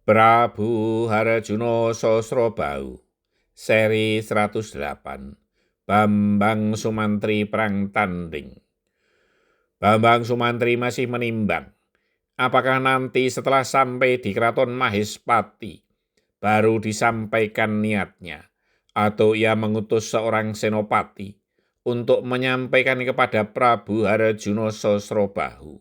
Prabu Harjuno Sosrobau, seri 108, Bambang Sumantri Perang Tanding. Bambang Sumantri masih menimbang, apakah nanti setelah sampai di keraton Mahespati, baru disampaikan niatnya, atau ia mengutus seorang senopati untuk menyampaikan kepada Prabu Harjuno Sosrobau.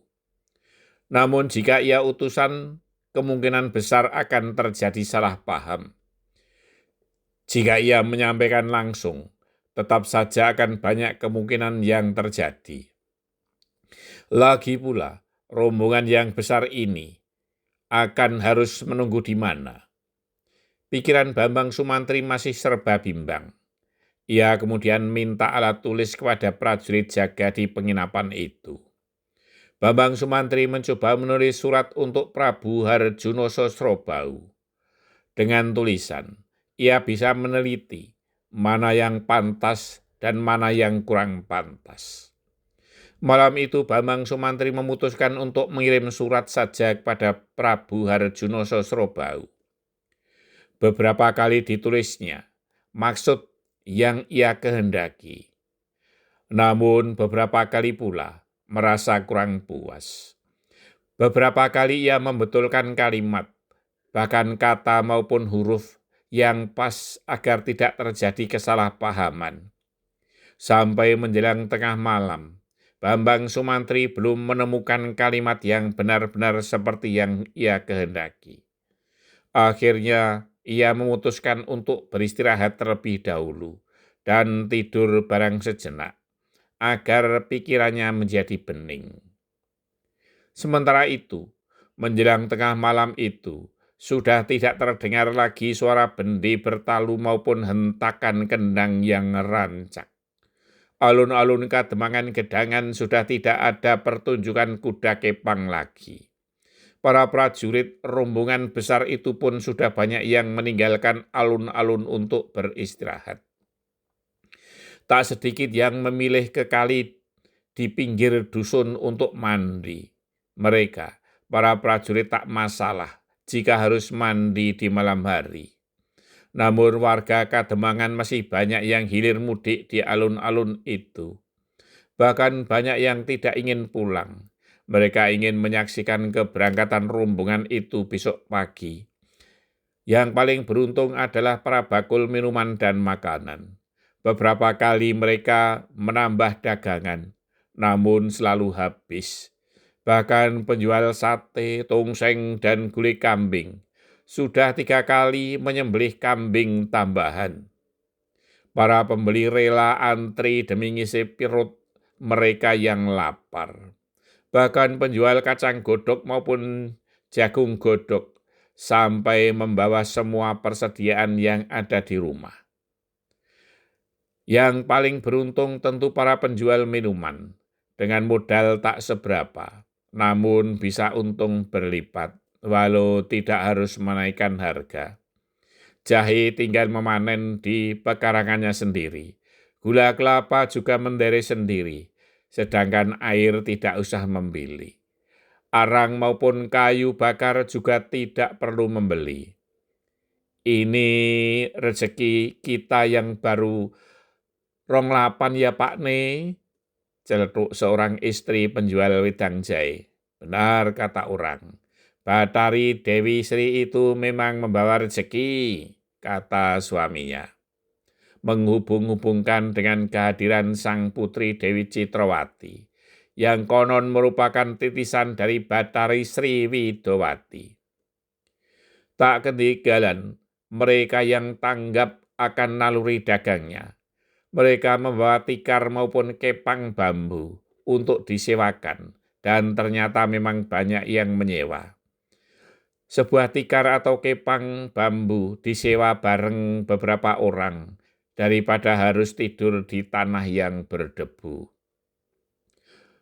Namun jika ia utusan, kemungkinan besar akan terjadi salah paham. Jika ia menyampaikan langsung, tetap saja akan banyak kemungkinan yang terjadi. Lagi pula, rombongan yang besar ini akan harus menunggu di mana. Pikiran Bambang Sumantri masih serba bimbang. Ia kemudian minta alat tulis kepada prajurit jaga di penginapan itu. Bambang Sumantri mencoba menulis surat untuk Prabu Harjuno Sosrobau. Dengan tulisan, ia bisa meneliti mana yang pantas dan mana yang kurang pantas. Malam itu Bambang Sumantri memutuskan untuk mengirim surat saja kepada Prabu Harjuno Sosrobau. Beberapa kali ditulisnya maksud yang ia kehendaki. Namun beberapa kali pula merasa kurang puas. Beberapa kali ia membetulkan kalimat, bahkan kata maupun huruf yang pas agar tidak terjadi kesalahpahaman. Sampai menjelang tengah malam, Bambang Sumantri belum menemukan kalimat yang benar-benar seperti yang ia kehendaki. Akhirnya ia memutuskan untuk beristirahat terlebih dahulu dan tidur barang sejenak, agar pikirannya menjadi bening. Sementara itu, menjelang tengah malam itu, sudah tidak terdengar lagi suara bendi bertalu maupun hentakan kendang yang rancak. Alun-alun Kademangan Gedangan sudah tidak ada pertunjukan kuda kepang lagi. Para prajurit rombongan besar itu pun sudah banyak yang meninggalkan alun-alun untuk beristirahat. Tak sedikit yang memilih ke kali di pinggir dusun untuk mandi. Mereka, para prajurit, tak masalah jika harus mandi di malam hari. Namun warga Kademangan masih banyak yang hilir mudik di alun-alun itu. Bahkan banyak yang tidak ingin pulang. Mereka ingin menyaksikan keberangkatan rombongan itu besok pagi. Yang paling beruntung adalah para bakul minuman dan makanan. Beberapa kali mereka menambah dagangan, namun selalu habis. Bahkan penjual sate, tongseng, dan gulai kambing sudah 3 kali menyembelih kambing tambahan. Para pembeli rela antri demi ngisi perut mereka yang lapar. Bahkan penjual kacang godok maupun jagung godok sampai membawa semua persediaan yang ada di rumah. Yang paling beruntung tentu para penjual minuman, dengan modal tak seberapa, namun bisa untung berlipat, walau tidak harus menaikkan harga. Jahe tinggal memanen di pekarangannya sendiri, gula kelapa juga menderek sendiri, sedangkan air tidak usah membeli. Arang maupun kayu bakar juga tidak perlu membeli. Ini rezeki kita yang baru 28 ya Pak Ne, celetuk seorang istri penjual wedang jahe. Benar kata orang, Bathari Dewi Sri itu memang membawa rezeki, kata suaminya. Menghubung-hubungkan dengan kehadiran sang putri Dewi Citrawati, yang konon merupakan titisan dari Bathari Sri Widowati. Tak ketinggalan mereka yang tanggap akan naluri dagangnya. Mereka membawa tikar maupun kepang bambu untuk disewakan, dan ternyata memang banyak yang menyewa. Sebuah tikar atau kepang bambu disewa bareng beberapa orang, daripada harus tidur di tanah yang berdebu.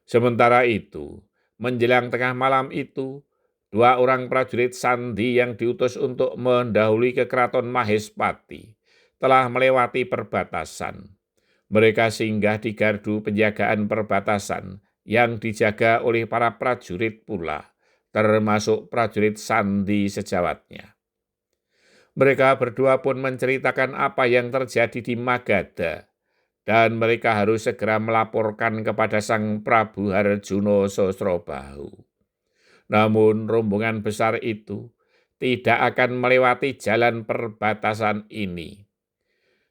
Sementara itu, menjelang tengah malam itu, 2 orang prajurit sandi yang diutus untuk mendahului ke keraton Mahespati telah melewati perbatasan. Mereka singgah di gardu penjagaan perbatasan yang dijaga oleh para prajurit pula, termasuk prajurit sandi sejawatnya. Mereka berdua pun menceritakan apa yang terjadi di Magadha, dan mereka harus segera melaporkan kepada Sang Prabu Harjuno Sosrobahu. Namun rombongan besar itu tidak akan melewati jalan perbatasan ini,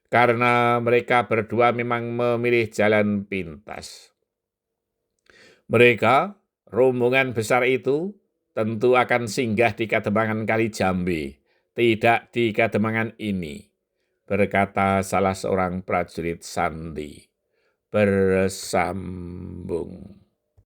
karena mereka berdua memang memilih jalan pintas. Mereka, rombongan besar itu, tentu akan singgah di Kademangan Kalijambe, tidak di Kademangan ini, berkata salah seorang prajurit sandi. Bersambung.